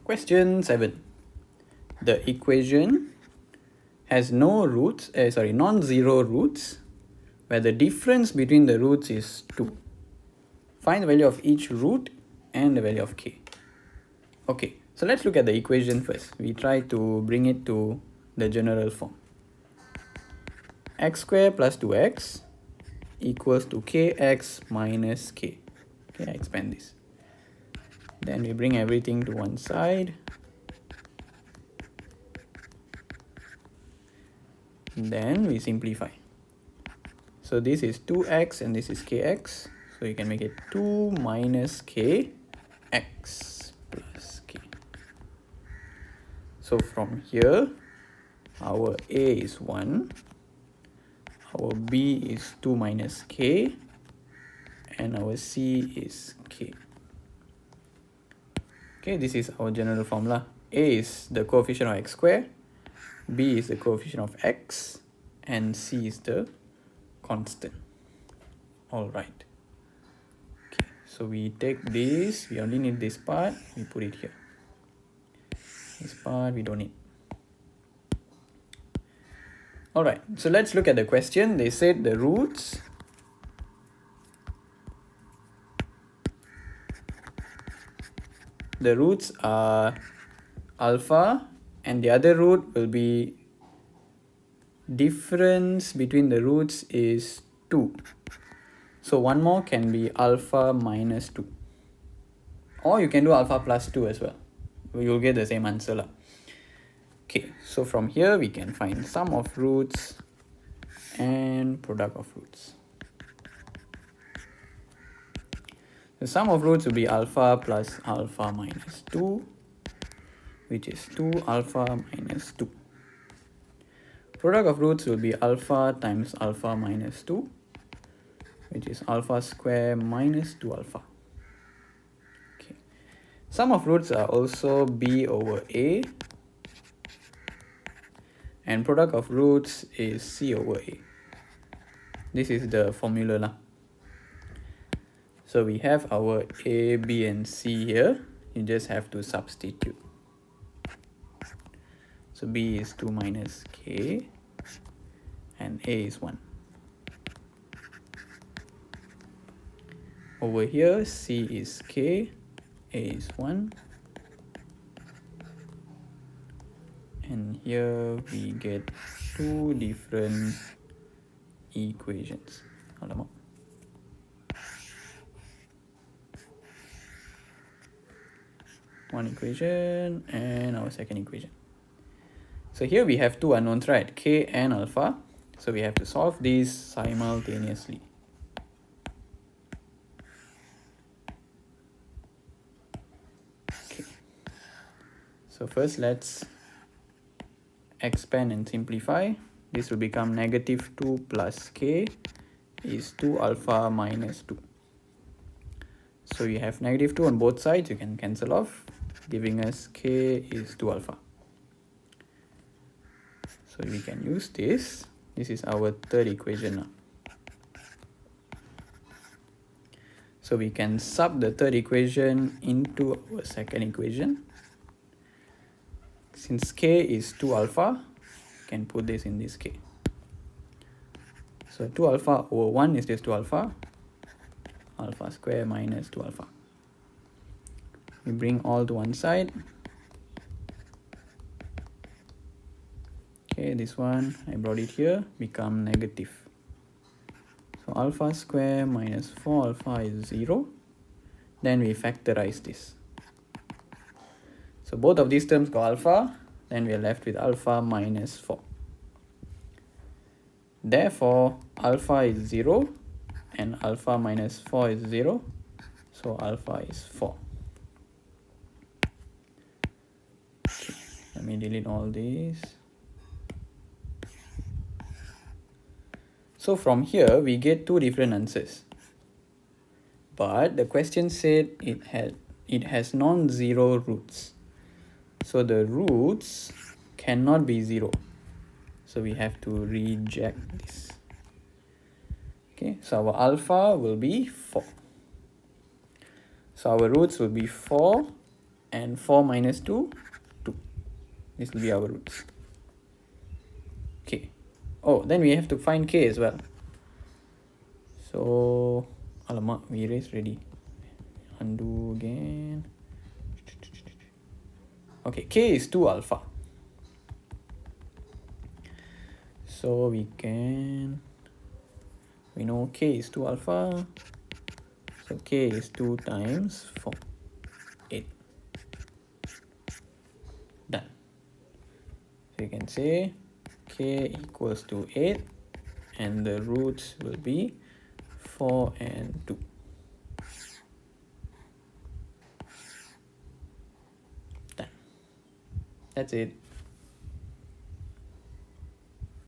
Question 7. The equation has non-zero roots where the difference between the roots is 2. Find the value of each root and the value of k. Okay, so let's look at the equation first. We try to bring it to the general form. X squared plus 2x equals to kx minus k. Okay, I expand this. Then we bring everything to one side. Then we simplify. So this is 2x and this is kx. So you can make it 2 minus kx plus k. So from here, our a is 1, our b is 2 minus k, and our c is k. Okay, this is our general formula. A is the coefficient of x squared, b is the coefficient of x, and c is the constant. Alright. Okay, so we take this, we only need this part, we put it here. This part we don't need. Alright, so let's look at the question. They said the roots are alpha, and the other root will be difference between the roots is 2. So one more can be alpha minus 2. Or you can do alpha plus 2 as well. You'll get the same answer lah. Okay, so from here we can find sum of roots and product of roots. The sum of roots will be alpha plus alpha minus 2, which is 2 alpha minus 2. Product of roots will be alpha times alpha minus 2, which is alpha square minus 2 alpha. Okay. Sum of roots are also b over a, and product of roots is c over a. This is the formula lah. So we have our a, b, and c here. You just have to substitute. So b is 2 minus k, and a is 1. Over here, c is k, a is 1. And here we get two different equations. Alamak. One equation and our second equation. So here we have two unknowns, right? K and alpha. So we have to solve these simultaneously. Okay. So first let's expand and simplify. This will become negative 2 plus k is 2 alpha minus 2. So you have negative 2 on both sides, you can cancel off, giving us k is 2 alpha. So we can use this. This is our third equation now. So we can sub the third equation into our second equation. Since k is 2 alpha, we can put this in this k. So 2 alpha over 1 is just 2 alpha. Alpha square minus 2 alpha. We bring all to one side. Okay, this one, I brought it here, become negative. So alpha square minus 4 alpha is 0. Then we factorize this. So both of these terms got alpha, then we are left with alpha minus 4. Therefore, alpha is 0 and alpha minus 4 is 0. So alpha is 4. Okay, let me delete all these. So from here, we get two different answers. But the question said it has non-zero roots. So the roots cannot be 0. So we have to reject this. Okay, so our alpha will be 4. So our roots will be 4 and 4 minus 2, 2. This will be our roots. Okay. Oh, then we have to find k as well. So, alamak, we erased already. Undo again. Okay, k is 2 alpha. So we know k is 2 alpha. So k is 2 times 4, 8. Done. So you can say k equals to 8 and the roots will be 4 and 2. Done. That's it.